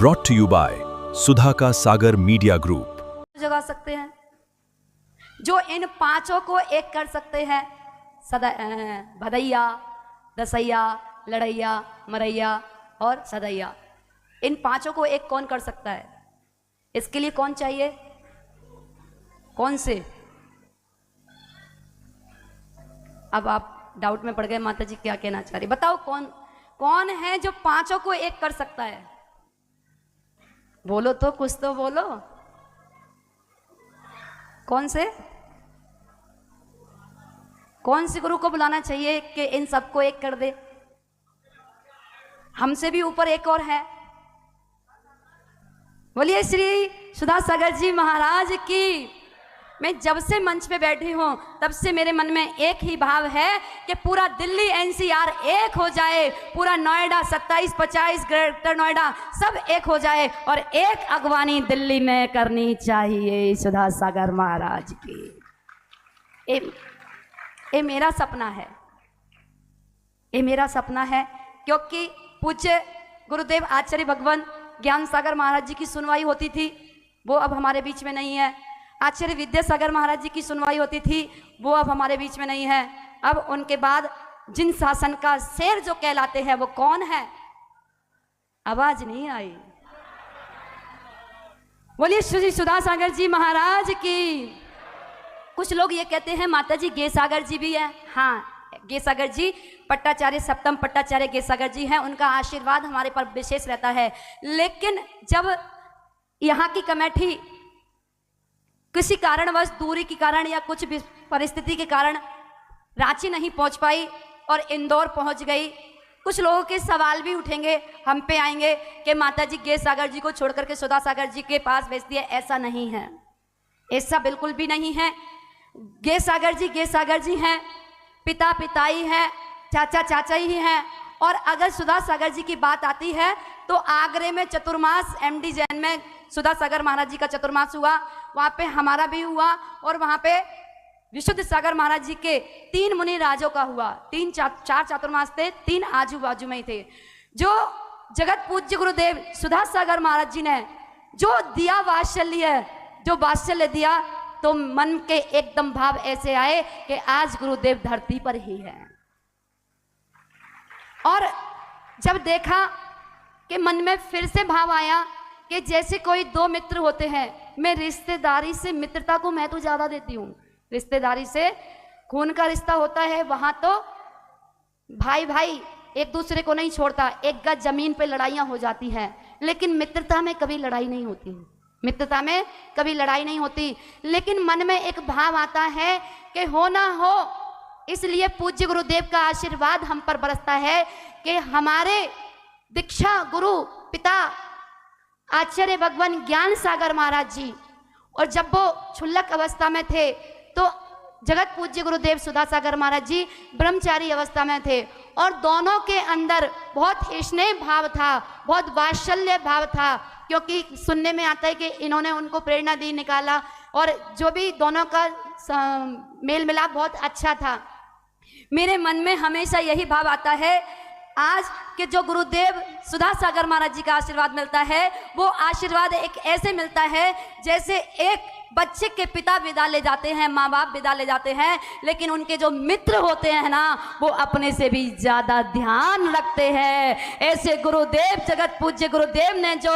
Brought to you bye सुधा का सागर media group. जगा सकते हैं जो इन पांचों को एक कर सकते हैं, भदैया, दसैया, लड़ैया, मरैया और सदैया। इन पांचों को एक कौन कर सकता है? इसके लिए कौन चाहिए? कौन से? अब आप डाउट में पड़ गए, माता जी क्या कहना चाह रही, बताओ कौन है जो पांचों को एक कर सकता है? बोलो तो, कुछ तो बोलो। कौन से गुरु को बुलाना चाहिए कि इन सबको एक कर दे? हमसे भी ऊपर एक और है। बोलिए श्री सुधा सागर जी महाराज की। मैं जब से मंच पे बैठी हूं तब से मेरे मन में एक ही भाव है कि पूरा दिल्ली एनसीआर एक हो जाए, पूरा नोएडा 27-50 ग्रेटर नोएडा सब एक हो जाए और एक अगवानी दिल्ली में करनी चाहिए सुधा सागर महाराज की। ये मेरा सपना है, ये मेरा सपना है। क्योंकि पूज्य गुरुदेव आचार्य भगवान ज्ञान सागर महाराज जी की सुनवाई होती थी, वो अब हमारे बीच में नहीं है। आचार्य विद्यासागर महाराज जी की सुनवाई होती थी, वो अब हमारे बीच में नहीं है। अब उनके बाद जिन शासन का शेर जो कहलाते हैं वो कौन है? आवाज नहीं आई। बोलिए श्री सुधा सागर जी महाराज की। कुछ लोग ये कहते हैं माता जी गे सागर जी भी है। हाँ, गे सागर जी पट्टाचार्य, सप्तम पट्टाचार्य गे सागर जी हैं, उनका आशीर्वाद हमारे पर विशेष रहता है। लेकिन जब यहाँ की कमेटी किसी कारणवश, दूरी के कारण या कुछ भी परिस्थिति के कारण रांची नहीं पहुंच पाई और इंदौर पहुंच गई, कुछ लोगों के सवाल भी उठेंगे, हम पे आएंगे कि माता जी गे सागर जी को छोड़ करके सुधा सागर जी के पास भेज दिए। ऐसा नहीं है, ऐसा बिल्कुल भी नहीं है। गे सागर जी हैं, पिता पिताई हैं, चाचा चाचा ही हैं। और अगर सुधा सागर जी की बात आती है तो आगरे में चतुर्मास एमडी जैन में सुधा सागर महाराज जी का चतुर्मास हुआ, वहाँ पे हमारा भी हुआ और वहाँ पे विशुद्ध सागर महाराज जी के 3 मुनि राजों का हुआ। 4 चातुर्मास थे, 3 आजू बाजू में ही थे। जो जगत पूज्य गुरुदेव सुधा सागर महाराज जी ने जो दिया वात्सल्य, जो वात्सल्य दिया, तो मन के एकदम भाव ऐसे आए कि आज गुरुदेव धरती पर ही है। और जब देखा कि मन में फिर से भाव आया कि जैसे कोई 2 मित्र होते हैं, मैं रिश्तेदारी से मित्रता को महत्व ज्यादा देती हूँ। रिश्तेदारी से खून का रिश्ता होता है, वहां तो भाई भाई एक दूसरे को नहीं छोड़ता, एक गज जमीन पे लड़ाइयां हो जाती हैं, लेकिन मित्रता में कभी लड़ाई नहीं होती, मित्रता में कभी लड़ाई नहीं होती। लेकिन मन में एक भाव आता है कि हो ना हो, इसलिए पूज्य गुरुदेव का आशीर्वाद हम पर बरसता है कि हमारे दीक्षा गुरु पिता आचार्य भगवान ज्ञान सागर महाराज जी, और जब वो क्षुल्लक अवस्था में थे तो जगत पूज्य गुरुदेव सुधा सागर महाराज जी ब्रह्मचारी अवस्था में थे, और दोनों के अंदर बहुत स्नेह भाव था, बहुत वात्सल्य भाव था। क्योंकि सुनने में आता है कि इन्होंने उनको प्रेरणा दी, निकाला, और जो भी दोनों का मेल मिलाप बहुत अच्छा था। मेरे मन में हमेशा यही भाव आता है आज के जो गुरुदेव सुधा सागर महाराज जी का आशीर्वाद मिलता है, वो आशीर्वाद एक ऐसे मिलता है जैसे एक बच्चे के पिता विदा ले जाते हैं, माँ बाप विदा ले जाते हैं, लेकिन उनके जो मित्र होते हैं ना, वो अपने से भी ज्यादा ध्यान रखते हैं। ऐसे गुरुदेव, जगत पूज्य गुरुदेव ने जो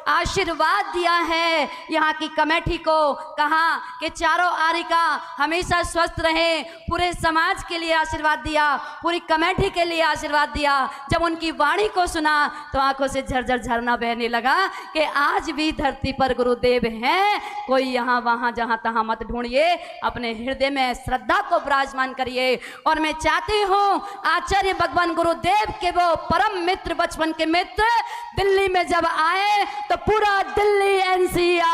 आशीर्वाद दिया है यहाँ की कमेटी को, कहा कि चारों आरिका हमेशा स्वस्थ रहे, पूरे समाज के लिए आशीर्वाद दिया, पूरी कमेटी के लिए आशीर्वाद दिया। जब उनकी वाणी को सुना तो आंखों से झरझर झरना बहने लगा कि आज भी धरती पर गुरुदेव हैं। कोई यहाँ वहां जहां तहां मत ढूंढिए, अपने हृदय में श्रद्धा को विराजमान करिए। और मैं चाहती हूं आचार्य भगवान गुरुदेव के वो परम मित्र, बचपन के मित्र दिल्ली में जब आए तो पूरा दिल्ली एनसीआर,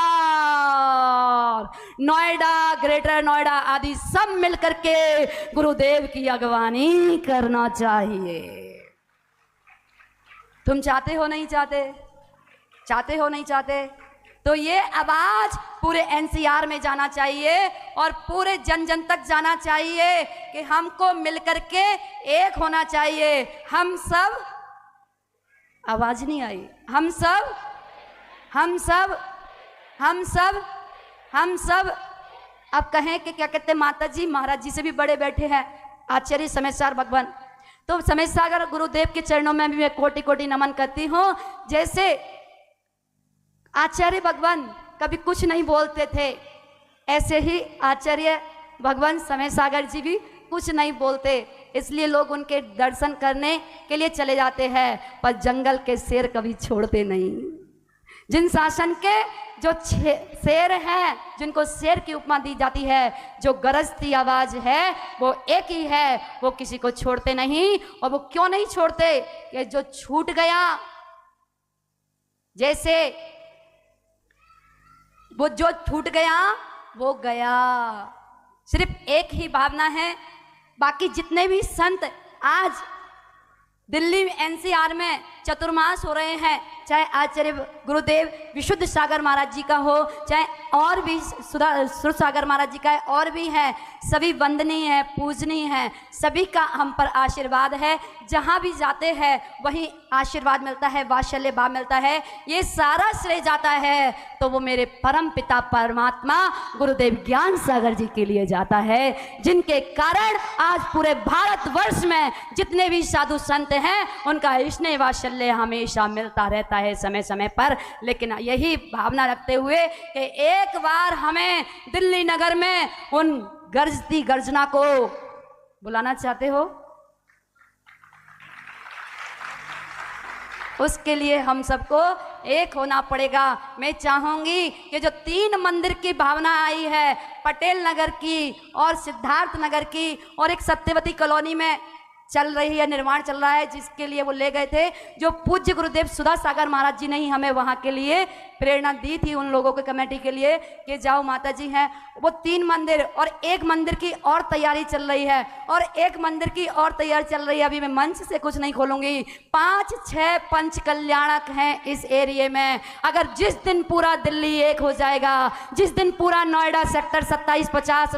नोएडा, ग्रेटर नोएडा आदि सब मिलकर के गुरुदेव की अगवानी करना चाहिए। तुम चाहते हो नहीं चाहते? चाहते हो नहीं चाहते? तो ये आवाज पूरे एनसीआर में जाना चाहिए और पूरे जन जन तक जाना चाहिए कि हमको मिलकर के एक होना चाहिए। हम सब, आवाज नहीं आई, हम सब हम सब अब कहें कि क्या कहते हैं, माता जी महाराज जी से भी बड़े बैठे हैं आचार्य समेत सागर भगवान। तो समेत सागर गुरुदेव के चरणों में भी मैं कोटि कोटि नमन करती हूँ। जैसे आचार्य भगवान कभी कुछ नहीं बोलते थे, ऐसे ही आचार्य भगवान समेत सागर जी भी कुछ नहीं बोलते, इसलिए लोग उनके दर्शन करने के लिए चले जाते हैं, पर जंगल के शेर कभी छोड़ते नहीं। जिन शासन के जो शेर हैं, जिनको शेर की उपमा दी जाती है, जो गरजती आवाज है वो एक ही है, वो किसी को छोड़ते नहीं। और वो क्यों नहीं छोड़ते कि जो छूट गया, जैसे वो जो छूट गया वो गया। सिर्फ एक ही भावना है। बाकी जितने भी संत आज दिल्ली में एनसीआर में चतुर्मास हो रहे हैं, चाहे आचार्य गुरुदेव विशुद्ध सागर महाराज जी का हो, चाहे और भी सुर सागर महाराज जी का है, और भी है, सभी वंदनीय है, पूजनीय है, सभी का हम पर आशीर्वाद है। जहाँ भी जाते हैं वहीं आशीर्वाद मिलता है, वात्सल्य भाव मिलता है। ये सारा श्रेय जाता है तो वो मेरे परम पिता परमात्मा गुरुदेव ज्ञान सागर जी के लिए जाता है, जिनके कारण आज पूरे भारतवर्ष में जितने भी साधु संत हैं उनका स्नेह वात्सल्य हमेशा मिलता रहता है समय समय पर। लेकिन यही भावना रखते हुए कि एक बार हमें दिल्ली नगर में उन गरजती गर्जना को बुलाना चाहते हो, उसके लिए हम सबको एक होना पड़ेगा। मैं चाहूंगी कि जो 3 मंदिर की भावना आई है, पटेल नगर की और सिद्धार्थ नगर की और एक सत्यवती कॉलोनी में चल रही है, निर्माण चल रहा है, जिसके लिए वो ले गए थे, जो पूज्य गुरुदेव सुधा सागर महाराज जी ने ही हमें वहाँ के लिए प्रेरणा दी थी, उन लोगों के कमेटी के लिए कि जाओ माता जी हैं। वो 3 मंदिर और 1 मंदिर की और तैयारी चल रही है, और 1 मंदिर की और तैयारी चल रही है। अभी मैं मंच से कुछ नहीं खोलूंगी। 5-6 पंच कल्याणक हैं इस एरिए में। अगर जिस दिन पूरा दिल्ली एक हो जाएगा, जिस दिन पूरा नोएडा सेक्टर 27-50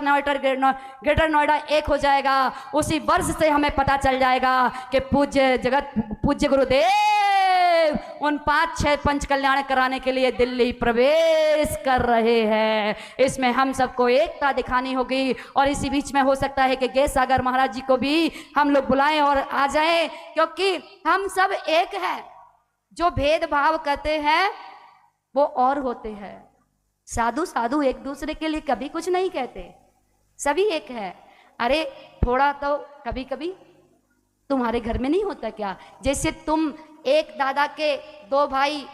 ग्रेटर नोएडा एक हो जाएगा, उसी वर्ष से हमें पता चल जाएगा कि पूज्य गुरुदेव उन 5-6 पंच कल्याण कराने के लिए दिल्ली प्रवेश कर रहे हैं। इसमें हम सबको एकता दिखानी होगी, और इसी बीच में हो सकता है कि गैस सागर महाराज जी को भी हम लोग बुलाएं और आ जाएं, क्योंकि हम सब एक हैं। जो भेदभाव करते हैं वो और होते हैं। साधु एक दूसरे के लिए कभी कुछ नहीं कहते, सभी एक है। अरे थोड़ा तो कभी कभी तुम्हारे घर में नहीं होता क्या? जैसे तुम एक दादा के 2 भाई,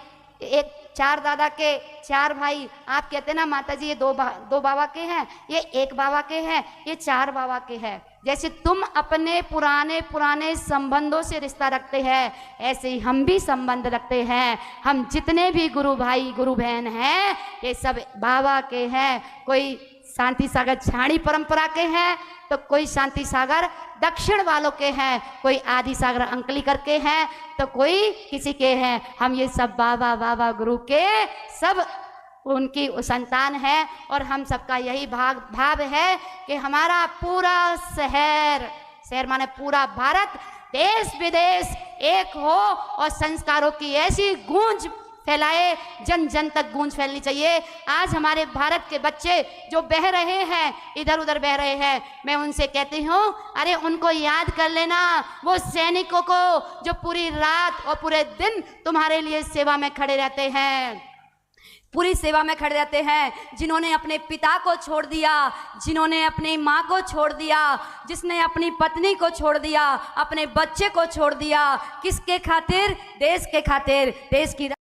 4 दादा के 4 भाई, आप कहते ना माता जी ये 2 बाबा के हैं, ये 1 बाबा के हैं, ये 4 बाबा के हैं। जैसे तुम अपने पुराने संबंधों से रिश्ता रखते हैं, ऐसे ही हम भी संबंध रखते हैं। हम जितने भी गुरु भाई गुरु बहन हैं ये सब बाबा के हैं। कोई शांति सागर छाणी परंपरा के हैं, तो कोई शांति सागर दक्षिण वालों के हैं, कोई आदि सागर अंकली करके हैं, तो कोई किसी के हैं। हम ये सब बाबा गुरु के सब उनकी संतान है, और हम सबका यही भाव है कि हमारा पूरा शहर माने पूरा भारत, देश विदेश एक हो और संस्कारों की ऐसी गूंज फैलाए, जन जन तक गूंज फैलनी चाहिए। आज हमारे भारत के बच्चे जो बह रहे हैं, इधर उधर बह रहे हैं, मैं उनसे कहती हूँ अरे उनको याद कर लेना, वो सैनिकों को जो पूरी रात और पूरे दिन तुम्हारे लिए सेवा में खड़े रहते हैं, पूरी सेवा में खड़े रहते हैं, जिन्होंने अपने पिता को छोड़ दिया, जिन्होंने अपनी माँ को छोड़ दिया, जिसने अपनी पत्नी को छोड़ दिया, अपने बच्चे को छोड़ दिया, किसके खातिर? देश के खातिर, देश की